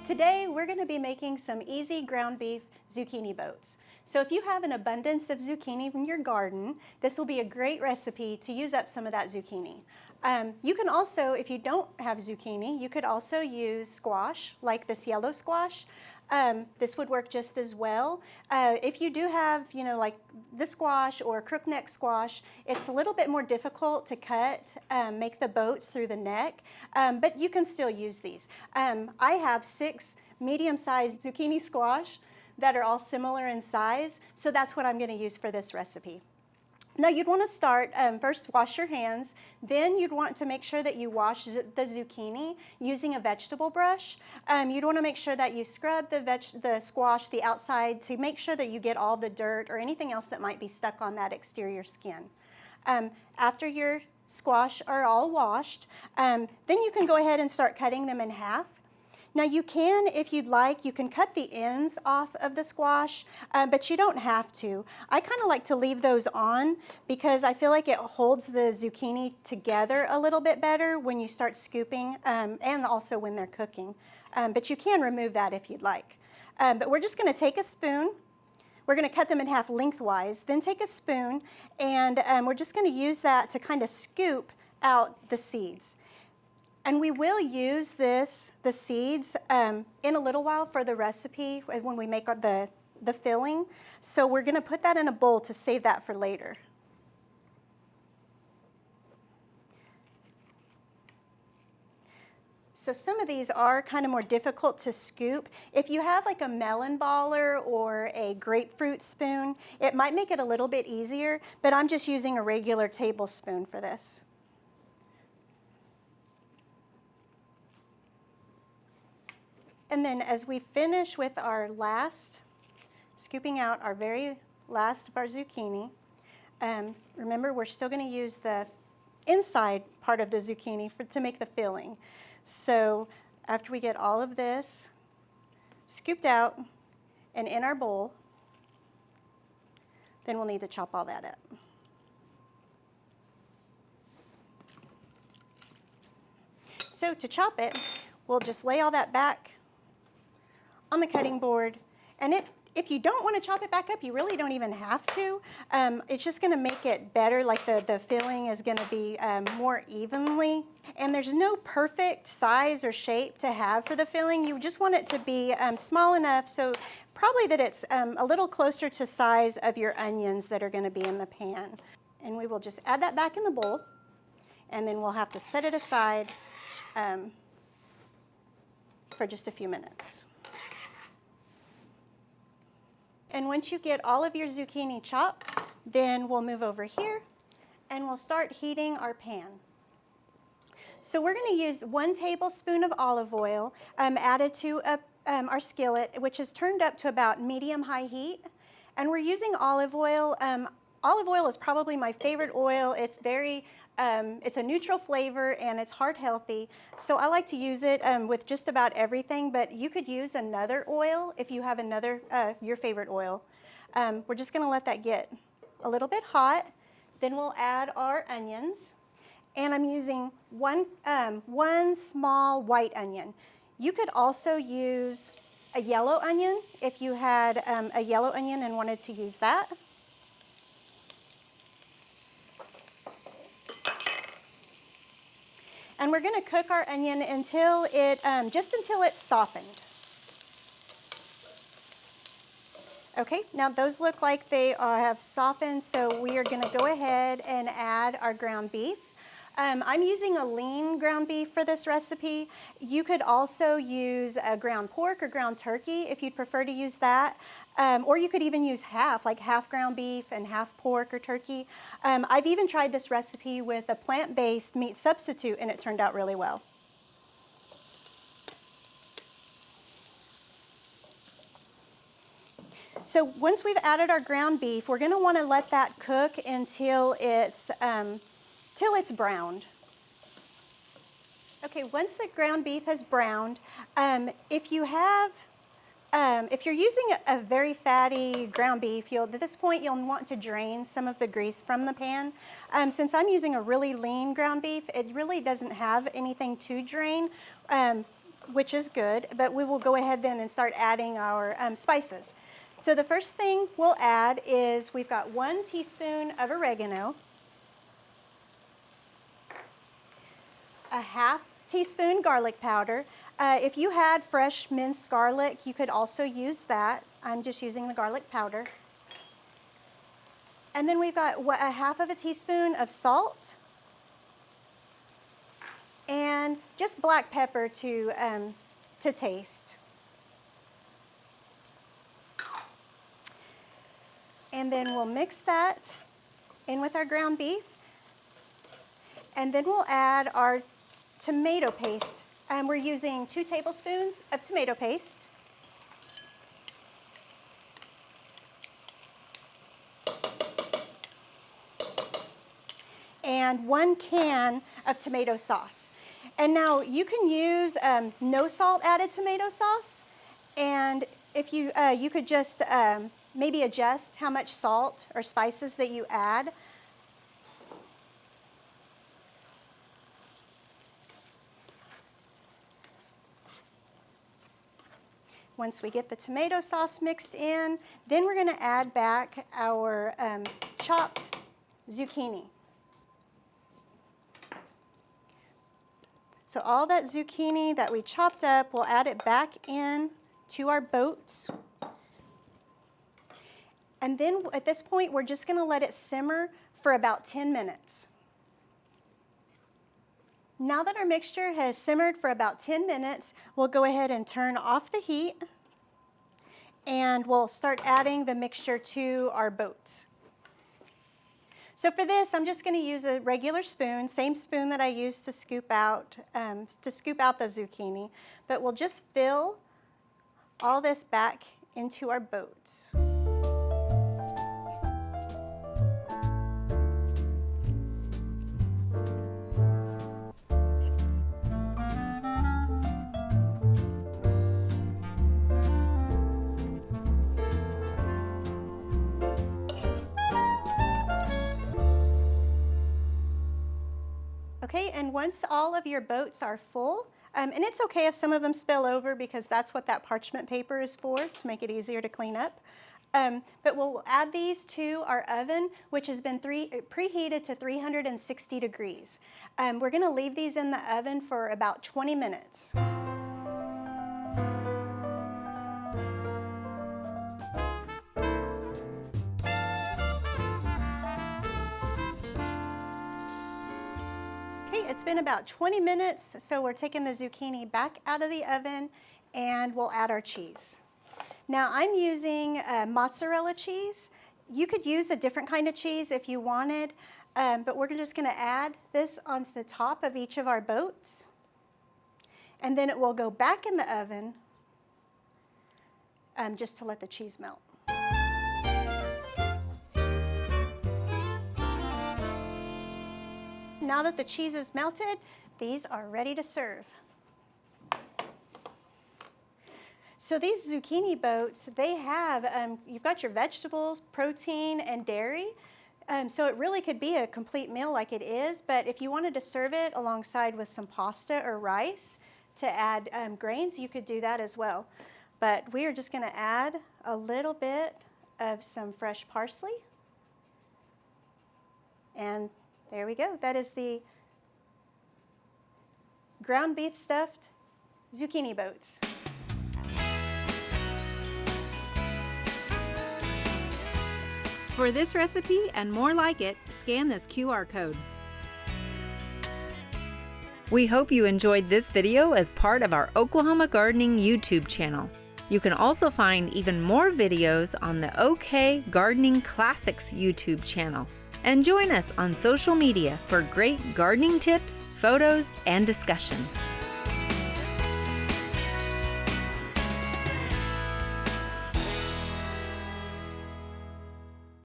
Today we're going to be making some easy ground beef zucchini boats. So if you have an abundance of zucchini in your garden, this will be a great recipe to use up some of that zucchini. You can also, if you don't have zucchini, you could also use squash, like this yellow squash. This would work just as well. If you do have, like the squash or crookneck squash, it's a little bit more difficult to cut, make the boats through the neck, but you can still use these. I have 6 medium-sized zucchini squash that are all similar in size, so that's what I'm going to use for this recipe. Now you'd want to start, first wash your hands, then you'd want to make sure that you wash the zucchini using a vegetable brush. You'd want to make sure that you scrub the squash, the outside, to make sure that you get all the dirt or anything else that might be stuck on that exterior skin. After your squash are all washed, then you can go ahead and start cutting them in half. Now you can, if you'd like, you can cut the ends off of the squash, but you don't have to. I kind of like to leave those on because I feel like it holds the zucchini together a little bit better when you start scooping and also when they're cooking. But you can remove that if you'd like. But we're just going to take a spoon. We're going to cut them in half lengthwise, then take a spoon, and we're just going to use that to kind of scoop out the seeds. And we will use the seeds in a little while for the recipe when we make the filling. So we're going to put that in a bowl to save that for later. So some of these are kind of more difficult to scoop. If you have like a melon baller or a grapefruit spoon, it might make it a little bit easier, but I'm just using a regular tablespoon for this. And then as we finish with our scooping out our very last of our zucchini, remember we're still going to use the inside part of the zucchini to make the filling. So after we get all of this scooped out and in our bowl, then we'll need to chop all that up. So to chop it, we'll just lay all that back on the cutting board, and if you don't want to chop it back up, you really don't even have to. It's just going to make it better, like the filling is going to be more evenly. And there's no perfect size or shape to have for the filling. You just want it to be small enough, so probably that it's a little closer to size of your onions that are going to be in the pan. And we will just add that back in the bowl, and then we'll have to set it aside for just a few minutes. And once you get all of your zucchini chopped, then we'll move over here and we'll start heating our pan. So we're going to use 1 tablespoon of olive oil added to our skillet, which is turned up to about medium-high heat. And we're using olive oil. Olive oil is probably my favorite oil. It's it's a neutral flavor and it's heart healthy. So I like to use it with just about everything, but you could use another oil if you have your favorite oil. We're just going to let that get a little bit hot. Then we'll add our onions. And I'm using one small white onion. You could also use a yellow onion if you had a yellow onion and wanted to use that. And we're going to cook our onion until just until it's softened. Okay, now those look like they have softened, so we are going to go ahead and add our ground beef. I'm using a lean ground beef for this recipe. You could also use a ground pork or ground turkey if you'd prefer to use that. Or you could even use half ground beef and half pork or turkey. I've even tried this recipe with a plant-based meat substitute, and it turned out really well. So once we've added our ground beef, we're going to want to let that cook until it's browned. Okay, once the ground beef has browned, if you're using a very fatty ground beef, at this point you'll want to drain some of the grease from the pan. Since I'm using a really lean ground beef, it really doesn't have anything to drain. which is good, but we will go ahead then and start adding our spices. So the first thing we'll add is we've got 1 teaspoon of oregano, a 1/2 teaspoon garlic powder. If you had fresh minced garlic, you could also use that. I'm just using the garlic powder. And then we've got 1/2 teaspoon of salt and just black pepper to taste. And then we'll mix that in with our ground beef. And then we'll add our tomato paste. We're using 2 tablespoons of tomato paste. And 1 can of tomato sauce. And now you can use no salt added tomato sauce. And if you could just maybe adjust how much salt or spices that you add. Once we get the tomato sauce mixed in, then we're going to add back our chopped zucchini. So all that zucchini that we chopped up, we'll add it back in to our boats. And then at this point, we're just going to let it simmer for about 10 minutes. Now that our mixture has simmered for about 10 minutes, we'll go ahead and turn off the heat, and we'll start adding the mixture to our boats. So for this, I'm just going to use a regular spoon, same spoon that I used to scoop out the zucchini, but we'll just fill all this back into our boats. Okay, and once all of your boats are full, and it's okay if some of them spill over because that's what that parchment paper is for, to make it easier to clean up. But we'll add these to our oven, which has been preheated to 360 degrees. We're going to leave these in the oven for about 20 minutes. It's been about 20 minutes, so we're taking the zucchini back out of the oven and we'll add our cheese. Now I'm using mozzarella cheese. You could use a different kind of cheese if you wanted, but we're just going to add this onto the top of each of our boats, and then it will go back in the oven just to let the cheese melt. Now that the cheese is melted, these are ready to serve. So these zucchini boats, they have, you've got your vegetables, protein, and dairy. So it really could be a complete meal like it is, but if you wanted to serve it alongside with some pasta or rice to add grains, you could do that as well. But we are just going to add a little bit of some fresh parsley. And there we go. That is the ground beef stuffed zucchini boats. For this recipe and more like it, scan this QR code. We hope you enjoyed this video as part of our Oklahoma Gardening YouTube channel. You can also find even more videos on the OK Gardening Classics YouTube channel. And join us on social media for great gardening tips, photos, and discussion.